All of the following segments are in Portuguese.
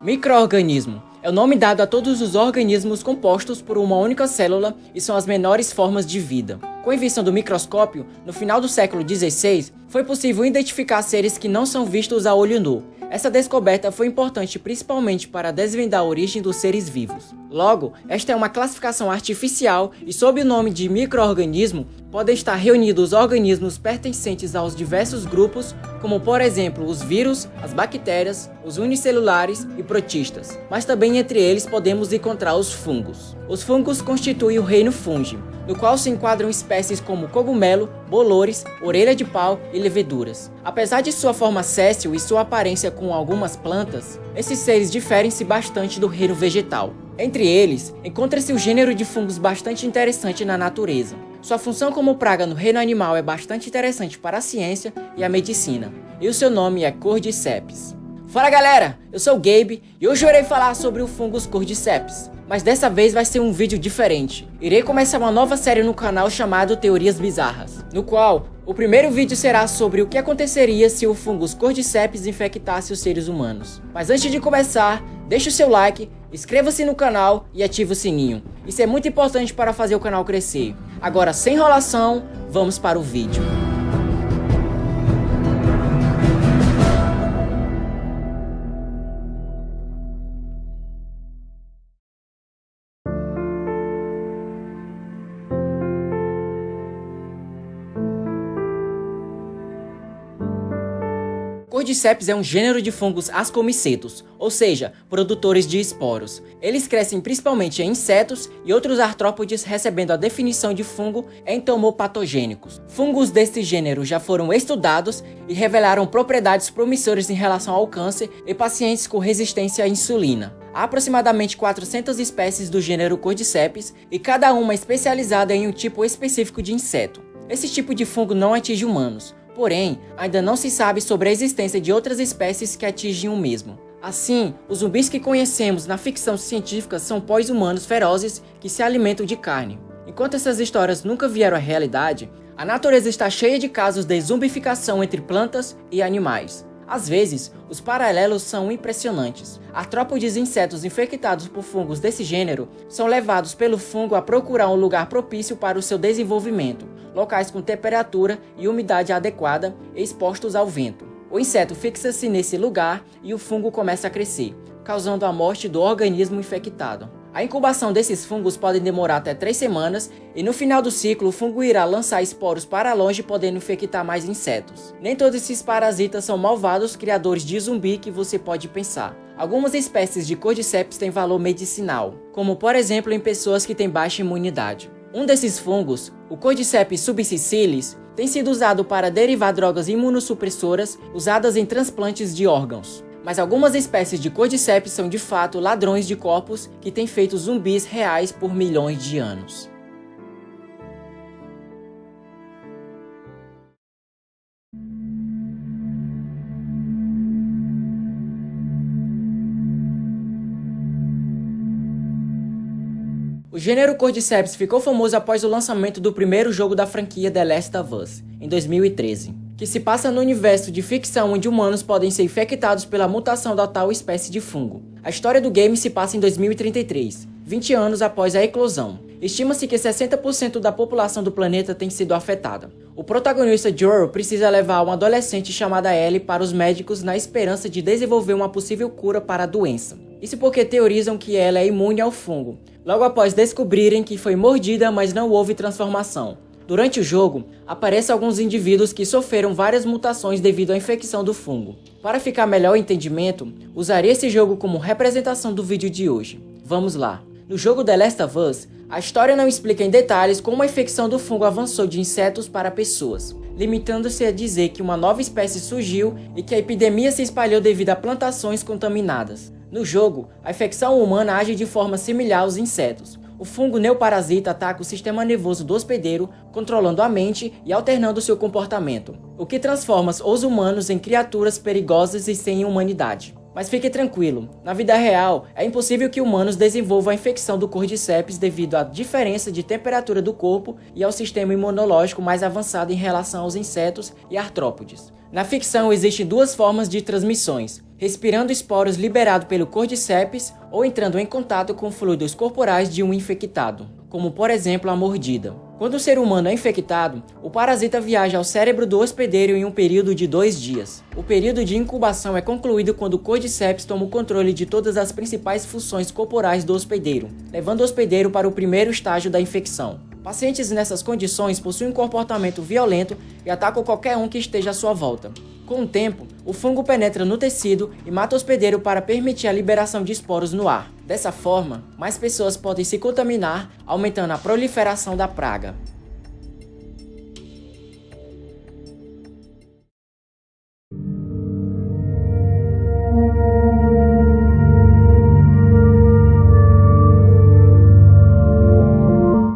Micro-organismo é o nome dado a todos os organismos compostos por uma única célula e são as menores formas de vida. Com a invenção do microscópio, no final do século XVI, foi possível identificar seres que não são vistos a olho nu. Essa descoberta foi importante principalmente para desvendar a origem dos seres vivos. Logo, esta é uma classificação artificial e sob o nome de micro-organismo podem estar reunidos organismos pertencentes aos diversos grupos, como por exemplo os vírus, as bactérias, os unicelulares e protistas. Mas também entre eles podemos encontrar os fungos. Os fungos constituem o reino Fungi, no qual se enquadram espécies como cogumelo, bolores, orelha de pau e leveduras. Apesar de sua forma séssil e sua aparência com algumas plantas, esses seres diferem-se bastante do reino vegetal. Entre eles, encontra-se o gênero de fungos bastante interessante na natureza. Sua função como praga no reino animal é bastante interessante para a ciência e a medicina, e o seu nome é Cordyceps. Fala galera, eu sou o Gabe e hoje eu irei falar sobre o fungos Cordyceps. Mas dessa vez vai ser um vídeo diferente. Irei começar uma nova série no canal chamado Teorias Bizarras, no qual o primeiro vídeo será sobre o que aconteceria se o fungos Cordyceps infectasse os seres humanos. Mas antes de começar, deixe o seu like, inscreva-se no canal e ative o sininho. Isso é muito importante para fazer o canal crescer. Agora, sem enrolação, vamos para o vídeo. Cordyceps é um gênero de fungos ascomicetos, ou seja, produtores de esporos. Eles crescem principalmente em insetos e outros artrópodes, recebendo a definição de fungo entomopatogênicos. Fungos deste gênero já foram estudados e revelaram propriedades promissoras em relação ao câncer e pacientes com resistência à insulina. Há aproximadamente 400 espécies do gênero Cordyceps e cada uma especializada em um tipo específico de inseto. Esse tipo de fungo não atinge humanos. Porém, ainda não se sabe sobre a existência de outras espécies que atingem o mesmo. Assim, os zumbis que conhecemos na ficção científica são pós-humanos ferozes que se alimentam de carne. Enquanto essas histórias nunca vieram à realidade, a natureza está cheia de casos de zumbificação entre plantas e animais. Às vezes, os paralelos são impressionantes. Artrópodes e insetos infectados por fungos desse gênero são levados pelo fungo a procurar um lugar propício para o seu desenvolvimento, locais com temperatura e umidade adequada e expostos ao vento. O inseto fixa-se nesse lugar e o fungo começa a crescer, causando a morte do organismo infectado. A incubação desses fungos pode demorar até 3 semanas e no final do ciclo o fungo irá lançar esporos para longe, podendo infectar mais insetos. Nem todos esses parasitas são malvados criadores de zumbi que você pode pensar. Algumas espécies de Cordyceps têm valor medicinal, como por exemplo em pessoas que têm baixa imunidade. Um desses fungos, o Cordyceps subsicilis, tem sido usado para derivar drogas imunossupressoras usadas em transplantes de órgãos. Mas algumas espécies de Cordyceps são de fato ladrões de corpos que têm feito zumbis reais por milhões de anos. O gênero Cordyceps ficou famoso após o lançamento do primeiro jogo da franquia The Last of Us, em 2013, que se passa no universo de ficção onde humanos podem ser infectados pela mutação da tal espécie de fungo. A história do game se passa em 2033, 20 anos após a eclosão. Estima-se que 60% da população do planeta tem sido afetada. O protagonista Joel precisa levar uma adolescente chamada Ellie para os médicos na esperança de desenvolver uma possível cura para a doença. Isso porque teorizam que ela é imune ao fungo, logo após descobrirem que foi mordida, mas não houve transformação. Durante o jogo, aparecem alguns indivíduos que sofreram várias mutações devido à infecção do fungo. Para ficar melhor o entendimento, usarei esse jogo como representação do vídeo de hoje. Vamos lá. No jogo The Last of Us, a história não explica em detalhes como a infecção do fungo avançou de insetos para pessoas, limitando-se a dizer que uma nova espécie surgiu e que a epidemia se espalhou devido a plantações contaminadas. No jogo, a infecção humana age de forma similar aos insetos. O fungo neoparasita ataca o sistema nervoso do hospedeiro, controlando a mente e alternando seu comportamento, o que transforma os humanos em criaturas perigosas e sem humanidade. Mas fique tranquilo, na vida real, é impossível que humanos desenvolvam a infecção do Cordyceps devido à diferença de temperatura do corpo e ao sistema imunológico mais avançado em relação aos insetos e artrópodes. Na ficção existem duas formas de transmissões: respirando esporos liberados pelo Cordyceps ou entrando em contato com fluidos corporais de um infectado, como por exemplo a mordida. Quando o ser humano é infectado, o parasita viaja ao cérebro do hospedeiro em um período de 2 dias. O período de incubação é concluído quando o Cordyceps toma o controle de todas as principais funções corporais do hospedeiro, levando o hospedeiro para o primeiro estágio da infecção. Pacientes nessas condições possuem um comportamento violento e atacam qualquer um que esteja à sua volta. Com o tempo, o fungo penetra no tecido e mata o hospedeiro para permitir a liberação de esporos no ar. Dessa forma, mais pessoas podem se contaminar, aumentando a proliferação da praga.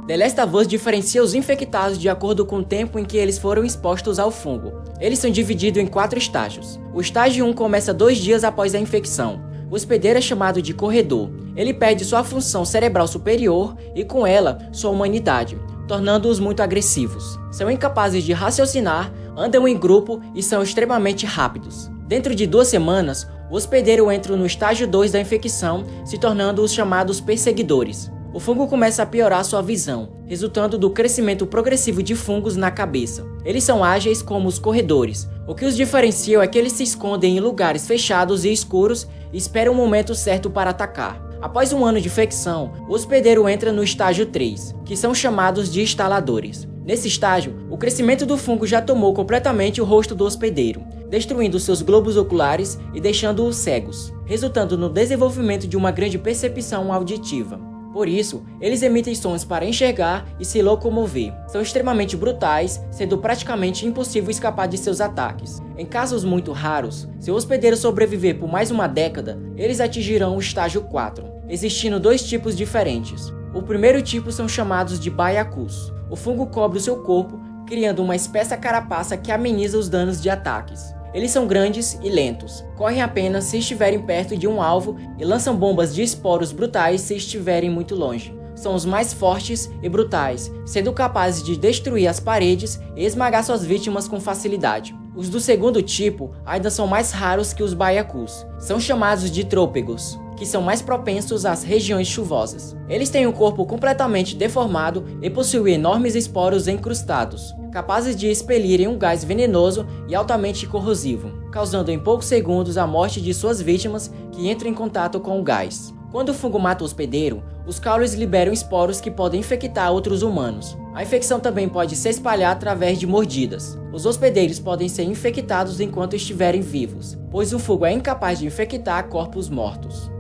The Last of Us diferencia os infectados de acordo com o tempo em que eles foram expostos ao fungo. Eles são divididos em 4 estágios. O estágio 1 começa 2 dias após a infecção. O hospedeiro é chamado de corredor. Ele perde sua função cerebral superior e, com ela, sua humanidade, tornando-os muito agressivos. São incapazes de raciocinar, andam em grupo e são extremamente rápidos. Dentro de 2 semanas, o hospedeiro entra no estágio 2 da infecção, se tornando os chamados perseguidores. O fungo começa a piorar sua visão, resultando do crescimento progressivo de fungos na cabeça. Eles são ágeis como os corredores. O que os diferencia é que eles se escondem em lugares fechados e escuros e esperam o momento certo para atacar. Após 1 ano de infecção, o hospedeiro entra no estágio 3, que são chamados de instaladores. Nesse estágio, o crescimento do fungo já tomou completamente o rosto do hospedeiro, destruindo seus globos oculares e deixando-os cegos, resultando no desenvolvimento de uma grande percepção auditiva. Por isso, eles emitem sons para enxergar e se locomover. São extremamente brutais, sendo praticamente impossível escapar de seus ataques. Em casos muito raros, se o hospedeiro sobreviver por mais uma década, eles atingirão o estágio 4, existindo 2 tipos diferentes. O primeiro tipo são chamados de baiacus. O fungo cobre o seu corpo, criando uma espessa carapaça que ameniza os danos de ataques. Eles são grandes e lentos, correm apenas se estiverem perto de um alvo e lançam bombas de esporos brutais se estiverem muito longe. São os mais fortes e brutais, sendo capazes de destruir as paredes e esmagar suas vítimas com facilidade. Os do segundo tipo ainda são mais raros que os baiacus. São chamados de trôpegos, que são mais propensos às regiões chuvosas. Eles têm um corpo completamente deformado e possuem enormes esporos encrustados, capazes de expelirem um gás venenoso e altamente corrosivo, causando em poucos segundos a morte de suas vítimas que entram em contato com o gás. Quando o fungo mata o hospedeiro, os caules liberam esporos que podem infectar outros humanos. A infecção também pode se espalhar através de mordidas. Os hospedeiros podem ser infectados enquanto estiverem vivos, pois o fungo é incapaz de infectar corpos mortos.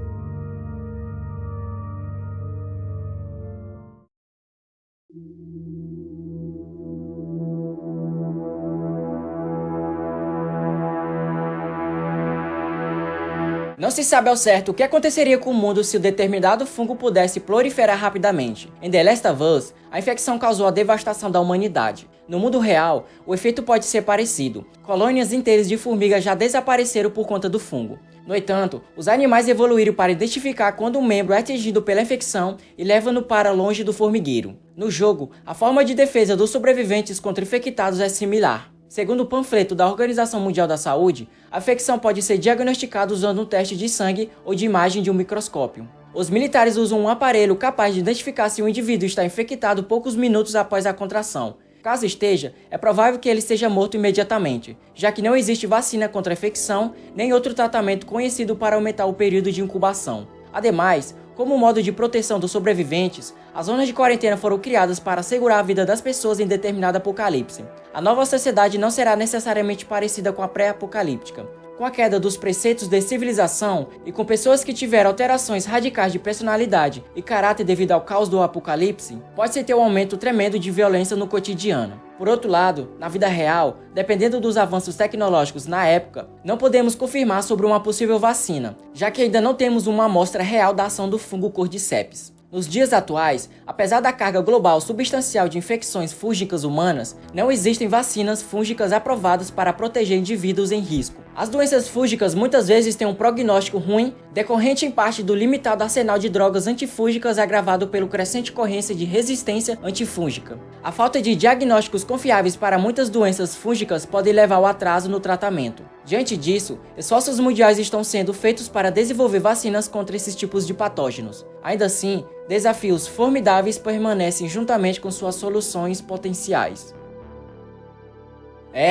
Não se sabe ao certo o que aconteceria com o mundo se um determinado fungo pudesse proliferar rapidamente. Em The Last of Us, a infecção causou a devastação da humanidade. No mundo real, o efeito pode ser parecido. Colônias inteiras de formigas já desapareceram por conta do fungo. No entanto, os animais evoluíram para identificar quando um membro é atingido pela infecção e leva-no para longe do formigueiro. No jogo, a forma de defesa dos sobreviventes contra infectados é similar. Segundo o panfleto da Organização Mundial da Saúde, a infecção pode ser diagnosticada usando um teste de sangue ou de imagem de um microscópio. Os militares usam um aparelho capaz de identificar se o indivíduo está infectado poucos minutos após a contração. Caso esteja, é provável que ele seja morto imediatamente, já que não existe vacina contra a infecção nem outro tratamento conhecido para aumentar o período de incubação. Ademais, como modo de proteção dos sobreviventes, as zonas de quarentena foram criadas para assegurar a vida das pessoas em determinado apocalipse. A nova sociedade não será necessariamente parecida com a pré-apocalíptica. Com a queda dos preceitos de civilização e com pessoas que tiveram alterações radicais de personalidade e caráter devido ao caos do apocalipse, pode-se ter um aumento tremendo de violência no cotidiano. Por outro lado, na vida real, dependendo dos avanços tecnológicos na época, não podemos confirmar sobre uma possível vacina, já que ainda não temos uma amostra real da ação do fungo Cordyceps. Nos dias atuais, apesar da carga global substancial de infecções fúngicas humanas, não existem vacinas fúngicas aprovadas para proteger indivíduos em risco. As doenças fúngicas muitas vezes têm um prognóstico ruim, decorrente em parte do limitado arsenal de drogas antifúngicas agravado pela crescente ocorrência de resistência antifúngica. A falta de diagnósticos confiáveis para muitas doenças fúngicas pode levar ao atraso no tratamento. Diante disso, esforços mundiais estão sendo feitos para desenvolver vacinas contra esses tipos de patógenos. Ainda assim, desafios formidáveis permanecem juntamente com suas soluções potenciais.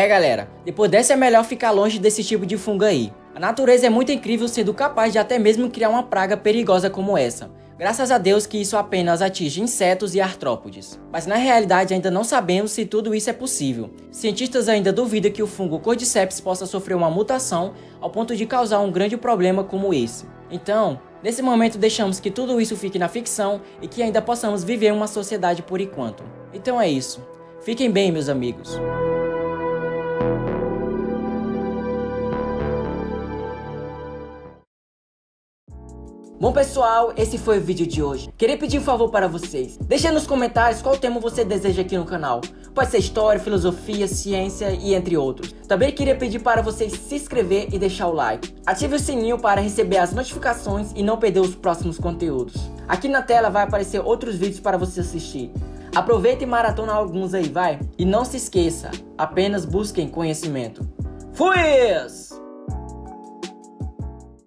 Galera, depois dessa é melhor ficar longe desse tipo de fungo aí. A natureza é muito incrível, sendo capaz de até mesmo criar uma praga perigosa como essa. Graças a Deus que isso apenas atinge insetos e artrópodes. Mas na realidade ainda não sabemos se tudo isso é possível. Cientistas ainda duvidam que o fungo Cordyceps possa sofrer uma mutação ao ponto de causar um grande problema como esse. Então, nesse momento deixamos que tudo isso fique na ficção e que ainda possamos viver uma sociedade por enquanto. Então é isso. Fiquem bem, meus amigos. Bom pessoal, esse foi o vídeo de hoje. Queria pedir um favor para vocês. Deixem nos comentários qual tema você deseja aqui no canal. Pode ser história, filosofia, ciência e entre outros. Também queria pedir para vocês se inscrever e deixar o like. Ative o sininho para receber as notificações e não perder os próximos conteúdos. Aqui na tela vai aparecer outros vídeos para você assistir. Aproveita e maratona alguns aí, vai. E não se esqueça, apenas busquem conhecimento. Fui!